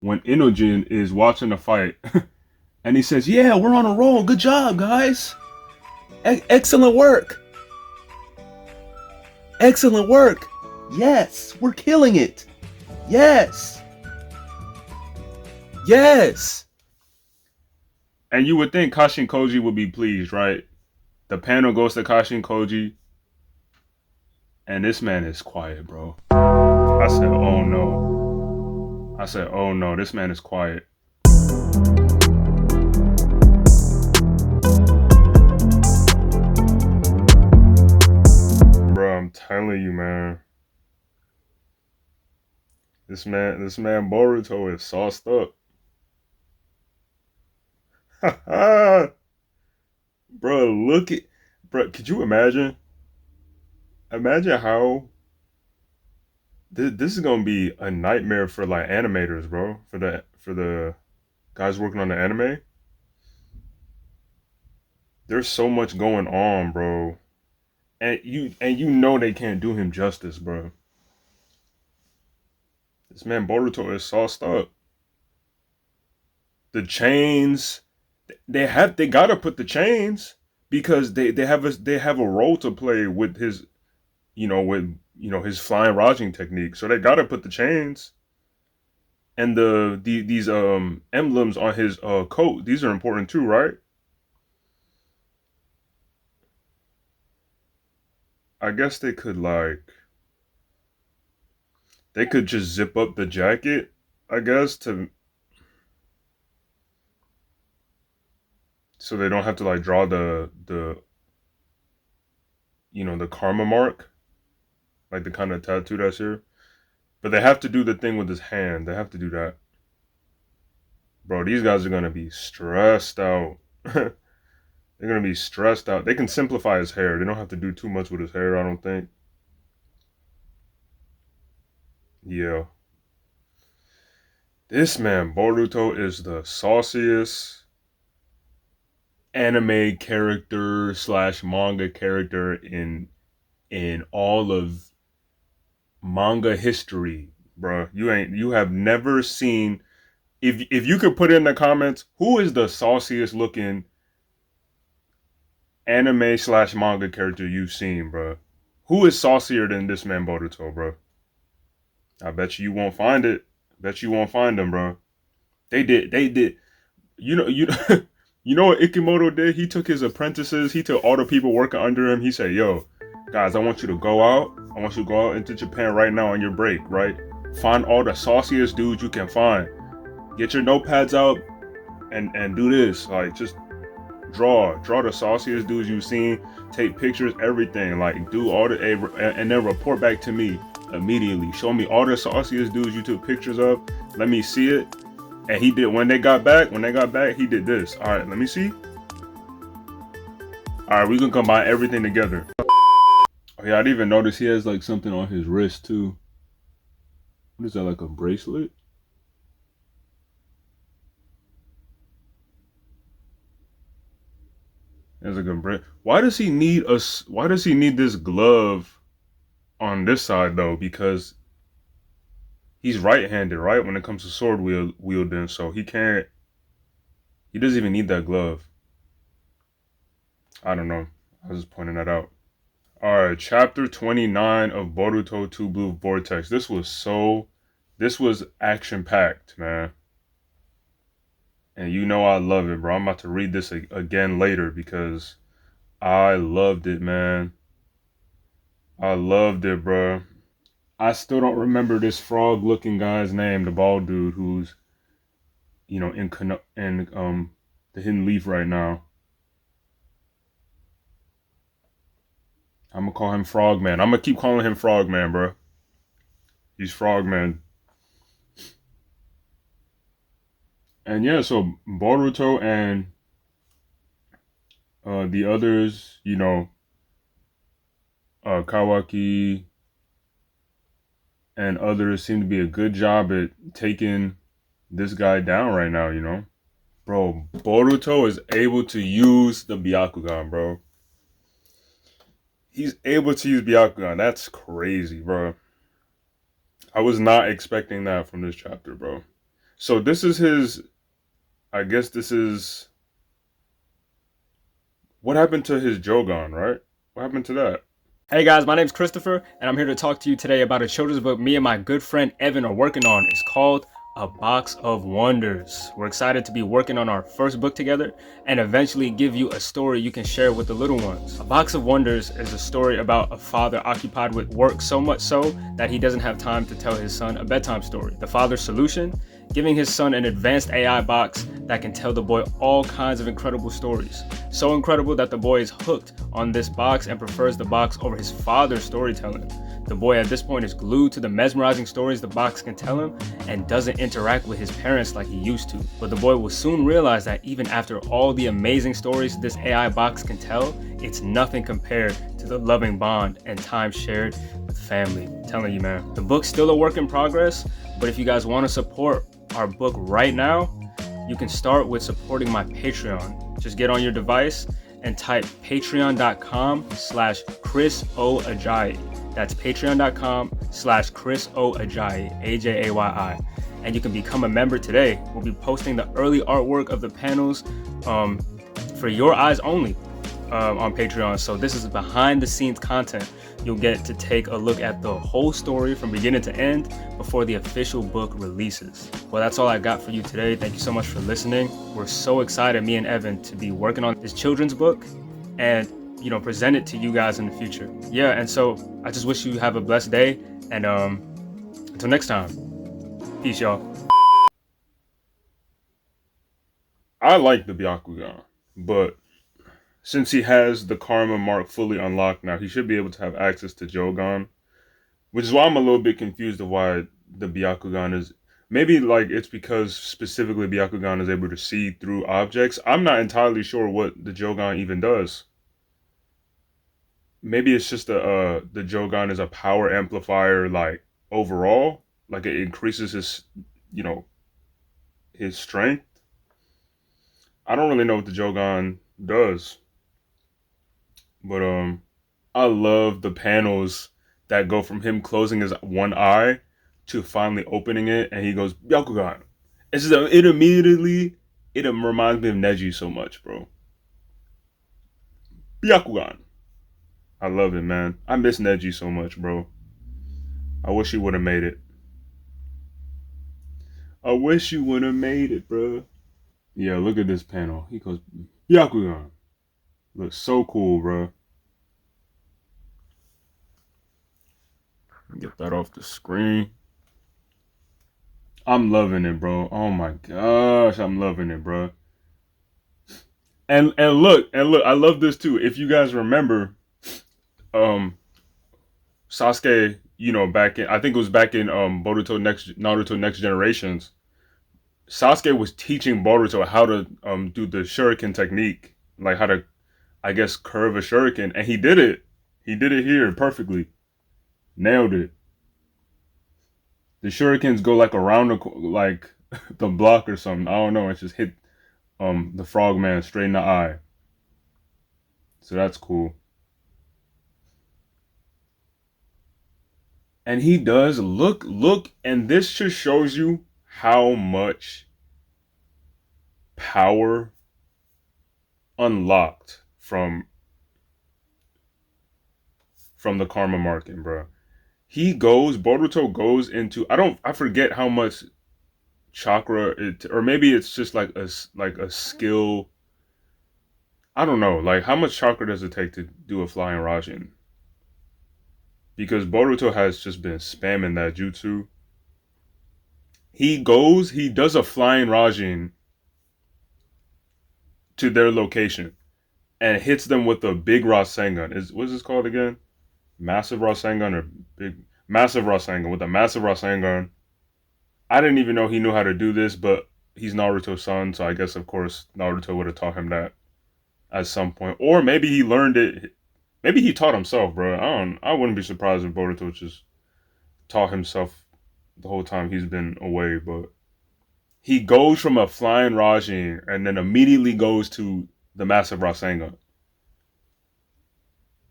when Inojin is watching the fight, and he says, "Yeah, we're on a roll. Good job, guys. Excellent work. Excellent work. Yes, we're killing it. Yes, yes." And you would think Kashin Koji would be pleased, right? The panel goes to Kashin Koji, and this man is quiet, bro. I said, "Oh no." I said, "Oh no, this man is quiet." Bro, I'm telling you, man. This man Boruto is sauced up. Bro, look at, bro, could you imagine? Imagine how this is gonna be a nightmare for like animators, bro. For the guys working on the anime. There's so much going on, bro. And you know they can't do him justice, bro. This man Boruto is sauced up. The chains, they gotta put the chains because they have a role to play with his his flying roging technique. So they gotta put the chains and these emblems on his coat. These are important too, right? I guess they could just zip up the jacket. I guess to so they don't have to like draw the karma mark, like the kind of tattoo that's here. But they have to do the thing with his hand. They have to do that. Bro, these guys are gonna be stressed out. They're gonna be stressed out. They can simplify his hair. They don't have to do too much with his hair, I don't think. Yeah. This man, Boruto, is the sauciest anime character slash manga character in all of manga history, bro. You have never seen, if you could put in the comments who is the sauciest looking anime slash manga character you've seen, bro. Who is saucier than this man Boruto, bro? I bet you won't find it. Bet you won't find them, bro. They did. You know you know what Ikimoto did? He took his apprentices, he took all the people working under him. He said, "Yo, guys, I want you to go out. I want you to go out into Japan right now on your break, right? Find all the sauciest dudes you can find. Get your notepads out and do this. Like just draw the sauciest dudes you've seen, take pictures, everything. Like do all the and then report back to me immediately. Show me all the sauciest dudes you took pictures of. Let me see it." And he did when they got back. When they got back, he did this. All right, let me see. All right, we can combine everything together. Oh yeah, I didn't even notice he has like something on his wrist too. What is that? Like a bracelet? It's like a bracelet. Why does he need us? Why does he need this glove on this side though? Because he's right-handed, right? When it comes to sword wielding, so he can't. He doesn't even need that glove. I don't know. I was just pointing that out. All right, chapter 29 of Boruto 2 Blue Vortex. This was action packed, man. And you know I love it, bro. I'm about to read this again later because I loved it, man. I loved it, bro. I still don't remember this frog looking guy's name, the bald dude who's, in the hidden leaf right now. I'm gonna call him Frogman. I'm gonna keep calling him Frogman, bro. He's Frogman. And yeah, so Boruto and the others, Kawaki and others seem to be a good job at taking this guy down right now. Bro, Boruto is able to use the Byakugan, bro. He's able to use Byakugan. That's crazy, bro. I was not expecting that from this chapter, bro. So this is his. I guess this is what happened to his Jogan, right? What happened to that? Hey guys, my name's Christopher, and I'm here to talk to you today about a children's book me and my good friend Evan are working on. It's called A Box of Wonders. We're excited to be working on our first book together and eventually give you a story you can share with the little ones. A Box of Wonders is a story about a father occupied with work so much so that he doesn't have time to tell his son a bedtime story. The father's solution? Giving his son an advanced AI box that can tell the boy all kinds of incredible stories. So incredible that the boy is hooked on this box and prefers the box over his father's storytelling. The boy at this point is glued to the mesmerizing stories the box can tell him and doesn't interact with his parents like he used to. But the boy will soon realize that even after all the amazing stories this AI box can tell, it's nothing compared to the loving bond and time shared with family. I'm telling you, man, the book's still a work in progress, but if you guys want to support our book right now, you can start with supporting my Patreon. Just get on your device and type patreon.com/Chris O Ajayi. That's patreon.com/Chris O Ajayi, Ajayi. And you can become a member today. We'll be posting the early artwork of the panels for your eyes only on Patreon. So this is behind the scenes content. You'll get to take a look at the whole story from beginning to end before the official book releases. Well, that's all I got for you today. Thank you so much for listening. We're so excited, me and Evan, to be working on this children's book and, present it to you guys in the future. Yeah, and so I just wish you have a blessed day, and until next time, peace, y'all. I like the Byakugan, but since he has the Karma mark fully unlocked now, he should be able to have access to Jogan, which is why I'm a little bit confused of why the Byakugan is. Maybe like it's because specifically Byakugan is able to see through objects. I'm not entirely sure what the Jogan even does. Maybe it's just the Jogan is a power amplifier, like overall, like it increases his, you know, his strength. I don't really know what the Jogan does, but I love the panels that go from him closing his one eye to finally opening it, and he goes Byakugan. It's just, it immediately it reminds me of Neji so much, bro. Byakugan. I love it, man. I miss Neji so much, bro. I wish he would have made it. I wish you would have made it, bro. Yeah, look at this panel. He goes Byakugan. Looks so cool, bro. Get that off the screen. I'm loving it, bro. Oh my gosh, I'm loving it, bro. And look, I love this too. If you guys remember, um, Sasuke, back in I think it was back in Naruto Next Generations. Sasuke was teaching Boruto how to do the shuriken technique, like how to, I guess, curve a shuriken, and he did it. He did it here perfectly. Nailed it. The shurikens go like around like the block or something. I don't know. It just hit the frogman straight in the eye. So that's cool. And he does look, and this just shows you how much power unlocked from the karma marking, bro. Boruto goes into, I forget how much chakra it, or maybe it's just like a skill. I don't know, like how much chakra does it take to do a flying Rasen? Because Boruto has just been spamming that jutsu. He does a flying Rasen to their location and hits them with a big Rasengan. What's this called again? Massive Rasengan or big massive Rasengan with a massive Rasengan. I didn't even know he knew how to do this, but he's Naruto's son, so I guess of course Naruto would have taught him that at some point, or maybe he learned it. Maybe he taught himself, bro. I wouldn't be surprised if Boruto just taught himself the whole time he's been away. But he goes from a flying Rasen and then immediately goes to the massive Rasengan.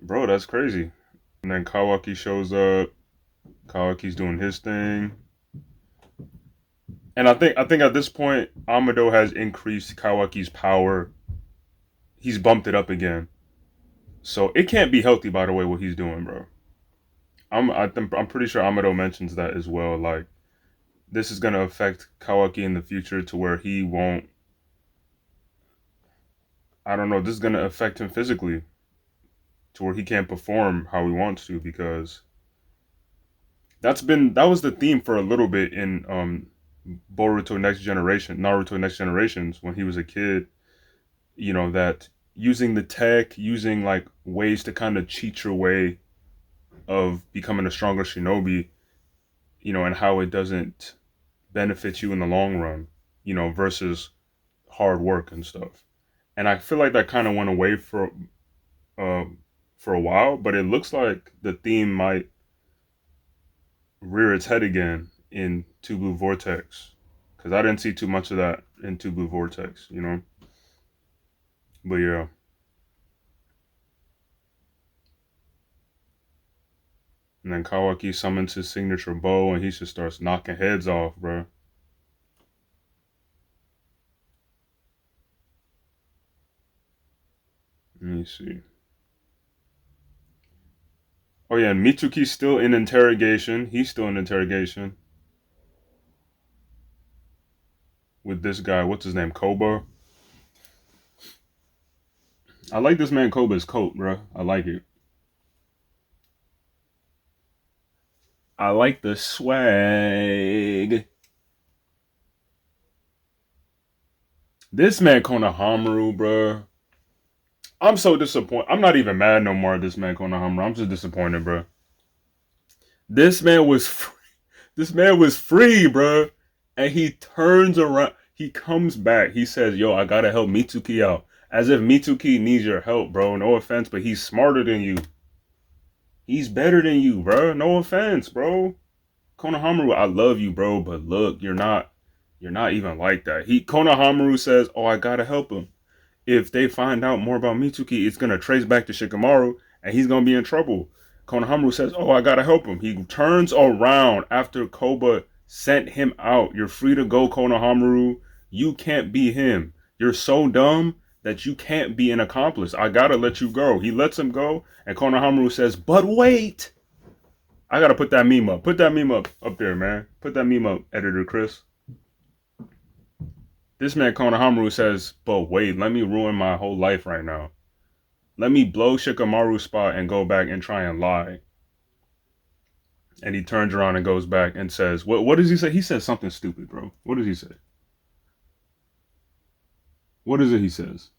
Bro, that's crazy. And then Kawaki shows up. Kawaki's doing his thing. And I think at this point, Amado has increased Kawaki's power. He's bumped it up again. So it can't be healthy, by the way, what he's doing, bro. I'm pretty sure Amado mentions that as well. Like this is gonna affect Kawaki in the future to where he won't. I don't know. This is gonna affect him physically to where he can't perform how he wants to because that was the theme for a little bit in Naruto Next Generations when he was a kid. You know that using the tech, using like ways to kind of cheat your way of becoming a stronger shinobi, and how it doesn't benefit you in the long run, versus hard work and stuff. And I feel like that kind of went away for a while, but it looks like the theme might rear its head again in Two Blue Vortex because I didn't see too much of that in Two Blue Vortex. But yeah, and then Kawaki summons his signature bow and he just starts knocking heads off, bro. Let me see. Oh yeah, and Mitsuki's still in interrogation. He's still in interrogation with this guy. What's his name? Koba. I like this man Koba's coat, bro. I like it. I like the swag. This man Konohamaru, bro. I'm so disappointed. I'm not even mad no more at this man Konohamaru. I'm just disappointed, bro. This man was free. This man was free, bro. And he turns around. He comes back. He says, "Yo, I gotta help Mitsuki out." As if Mitsuki needs your help, bro. No offense, but he's smarter than you. He's better than you, bro. No offense, bro. Konohamaru, I love you, bro, but look, you're not even like that. Konohamaru says, "Oh, I gotta help him. If they find out more about Mitsuki, it's gonna trace back to Shikamaru, and he's gonna be in trouble." Konohamaru says, "Oh, I gotta help him." He turns around after Koba sent him out. You're free to go, Konohamaru. You can't be him. You're so dumb that you can't be an accomplice. I gotta let you go. He lets him go, and Konohamaru says, "But wait." I gotta put that meme up. Put that meme up there, man. Put that meme up, editor Chris. This man Konohamaru says, "But wait, let me ruin my whole life right now. Let me blow Shikamaru's spot and go back and try and lie." And he turns around and goes back and says, "What does he say?" He says something stupid, bro. What does he say? What is it he says?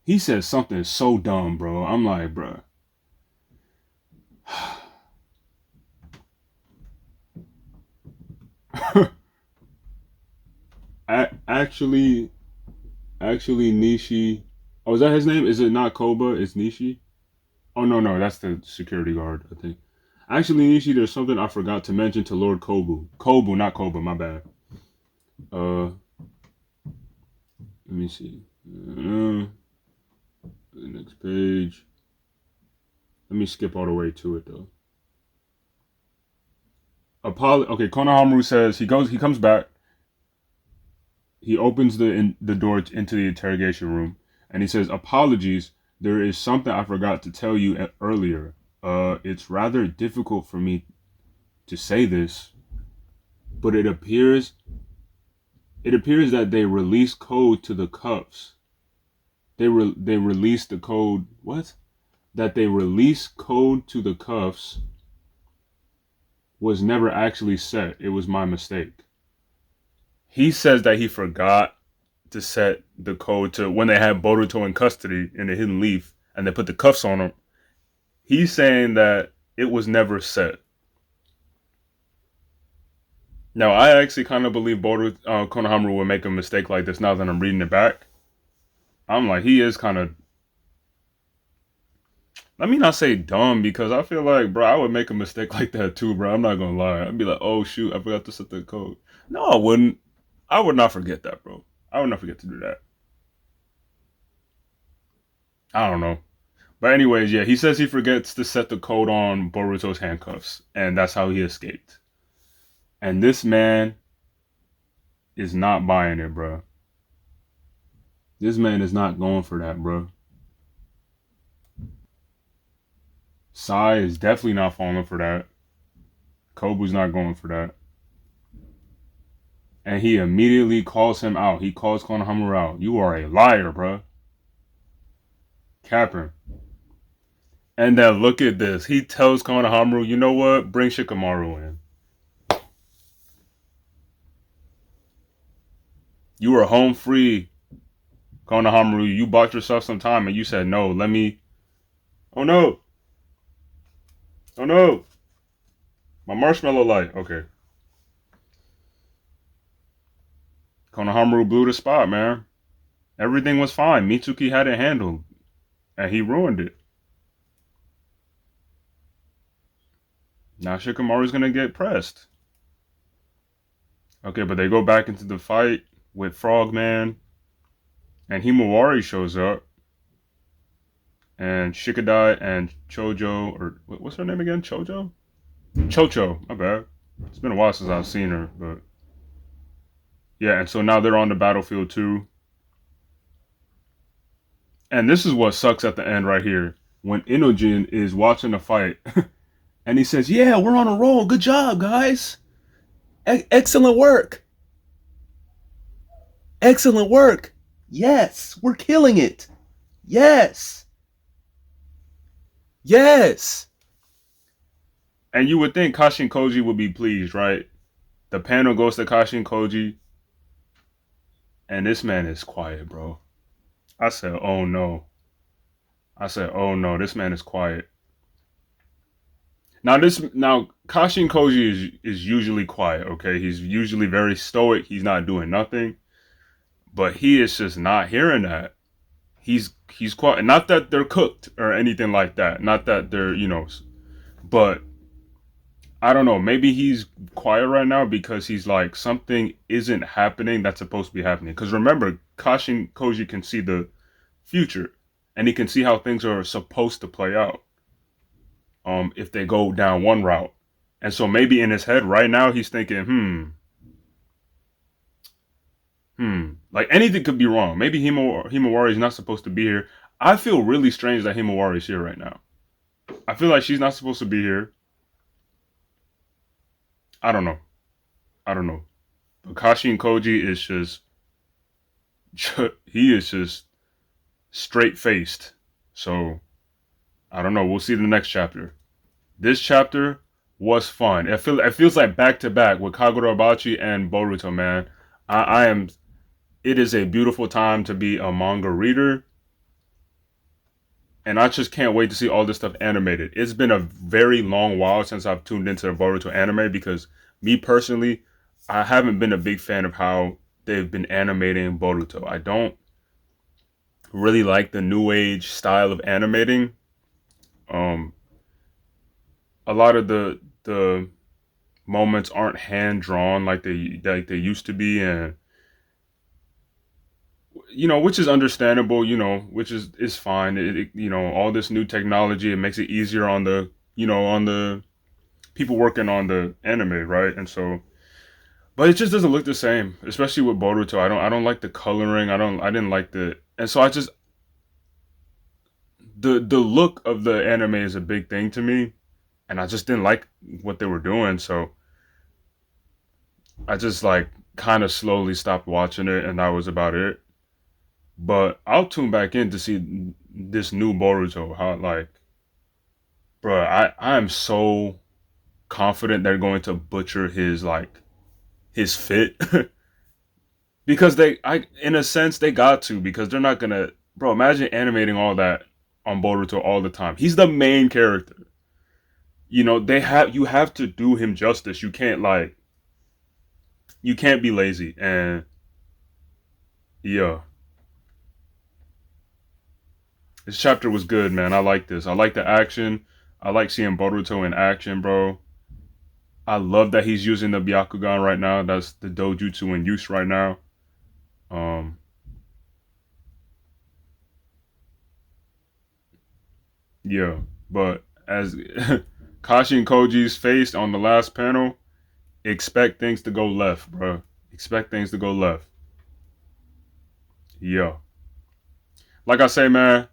He says something so dumb, bro. I'm like, bro. actually, actually, Nishi. Oh, is that his name? Is it not Koba? It's Nishi. Oh no, no, that's the security guard, I think. Actually, Nishi, there's something I forgot to mention to Lord Kobu. Kobu, not Koba. My bad. Let me see. The next page. Let me skip all the way to it though. Okay, Konohamaru says he comes back. He opens the door into the interrogation room, and he says, "Apologies, there is something I forgot to tell you earlier. It's rather difficult for me to say this, but it appears that they released code to the cuffs. They released the code. What? That they released code to the cuffs was never actually set. It was my mistake." He says that he forgot to set the code to when they had Boruto in custody in the Hidden Leaf and they put the cuffs on him. He's saying that it was never set. Now, I actually kind of believe Konohamaru would make a mistake like this now that I'm reading it back. I'm like, he is kind of. Let me not say dumb because I feel like, bro, I would make a mistake like that too, bro. I'm not gonna lie. I'd be like, oh shoot, I forgot to set the code. No, I wouldn't. I would not forget that, bro. I would not forget to do that. I don't know. But anyways, yeah, he says he forgets to set the code on Boruto's handcuffs, and that's how he escaped. And this man is not buying it, bro. This man is not going for that, bro. Sai is definitely not falling for that. Kobu's not going for that. And he immediately calls him out. He calls Konohamaru out. You are a liar, bro. Capper. And then look at this. He tells Konohamaru, you know what? Bring Shikamaru in. You were home free, Konohamaru. You bought yourself some time and you said, no, let me. Oh no. Oh no. My marshmallow light. Okay. Konohamaru blew the spot, man. Everything was fine. Mitsuki had it handled. And he ruined it. Now Shikamaru's gonna get pressed. Okay, but they go back into the fight with Frogman. And Himawari shows up. And Shikadai and Chojo, or what's her name again? Chojo? Chocho, my bad. It's been a while since I've seen her, but yeah, and so now they're on the battlefield too. And this is what sucks at the end right here. When Inojin is watching the fight and he says, yeah, we're on a roll. Good job, guys. Excellent work. Excellent work. Yes, we're killing it. Yes. Yes. And you would think Kashin Koji would be pleased, right? The panel goes to Kashin Koji. And this man is quiet, bro. I said, oh no. I said, oh no, this man is quiet. Now Kashin Koji is usually quiet, okay? He's usually very stoic. He's not doing nothing. But he is just not hearing that. He's quiet. Not that they're cooked or anything like that. Not that they're, but I don't know. Maybe he's quiet right now because he's like, something isn't happening that's supposed to be happening. Because remember, Kashin Koji can see the future. And he can see how things are supposed to play out. If they go down one route. And so maybe in his head right now, he's thinking, like anything could be wrong. Maybe Himawari is not supposed to be here. I feel really strange that Himawari is here right now. I feel like she's not supposed to be here. I don't know. But Kashin Koji is just he is just straight faced. So I don't know. We'll see the next chapter. This chapter was fun. It feels like back to back with Kagura Abachi and Boruto, man. I am. It is a beautiful time to be a manga reader. And I just can't wait to see all this stuff animated. It's been a very long while since I've tuned into the Boruto anime because me personally, I haven't been a big fan of how they've been animating Boruto. I don't really like the new age style of animating. A lot of the moments aren't hand drawn like they used to be, and which is understandable, which is fine. All this new technology, it makes it easier on the people working on the anime, right? And so, but it just doesn't look the same, especially with Boruto. I don't like the coloring. I didn't like and so I just the look of the anime is a big thing to me, and I just didn't like what they were doing. So I just like kind of slowly stopped watching it, and that was about it. But I'll tune back in to see this new Boruto. How bro, I am so confident they're going to butcher his fit because in a sense they got to, because they're not gonna, bro. Imagine animating all that on Boruto all the time. He's the main character. You have to do him justice. You can't be lazy. And yeah. This chapter was good, man. I like this. I like the action. I like seeing Boruto in action, bro. I love that he's using the Byakugan right now. That's the dojutsu in use right now. Yeah, but as Kashi and Koji's face on the last panel, expect things to go left, bro. Expect things to go left. Yeah. Like I say, man,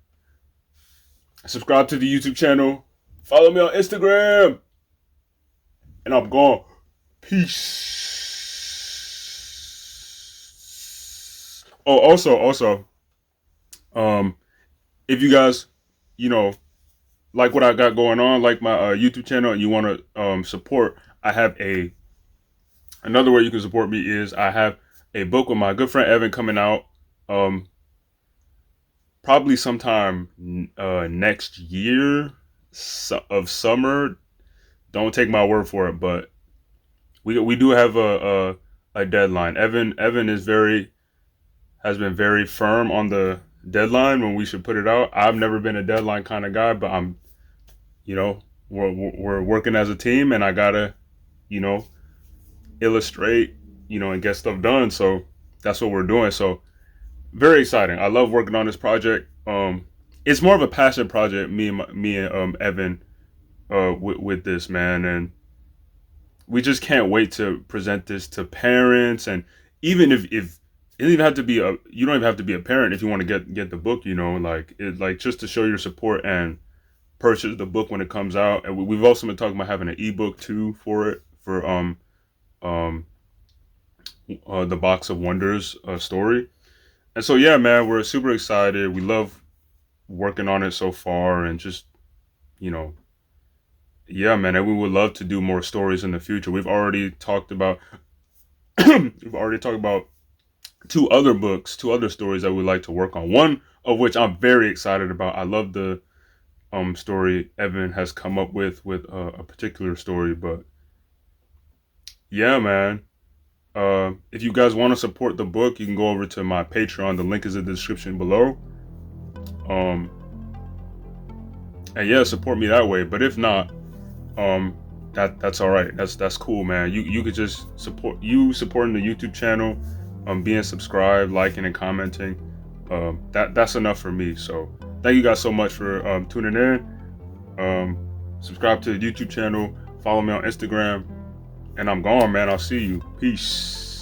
subscribe to the YouTube channel. Follow me on Instagram. And I'm gone. Peace. Oh, also, um, if you guys, you know, like what I got going on, like my YouTube channel, and you want to support, I have another way you can support me is I have a book with my good friend Evan coming out, um, probably sometime next year of summer. Don't take my word for it, but we do have a deadline. Evan has been very firm on the deadline when we should put it out. I've never been a deadline kind of guy, but I'm, you know, we're working as a team, and I gotta, you know, illustrate, you know, and get stuff done. So that's what we're doing. So very exciting. I love working on this project. It's more of a passion project. Me and Evan, with this, man, and we just can't wait to present this to parents. And even if it doesn't even have to be you don't even have to be a parent if you want to get the book, you know, like just to show your support and purchase the book when it comes out. And we've also been talking about having an ebook too for it, for the Box of Wonders story. And so yeah, man, we're super excited. We love working on it so far, and just, you know, yeah, man, and we would love to do more stories in the future. We've already talked about two other books, two other stories that we'd like to work on. One of which I'm very excited about. I love the story Evan has come up with a particular story. But yeah, man, if you guys want to support the book, you can go over to my Patreon. The link is in the description below. And yeah, support me that way. But if not, that's all right. That's cool, man. You could just supporting the YouTube channel, being subscribed, liking, and commenting. That's enough for me. So thank you guys so much for tuning in. Subscribe to the YouTube channel. Follow me on Instagram. And I'm gone, man. I'll see you. Peace.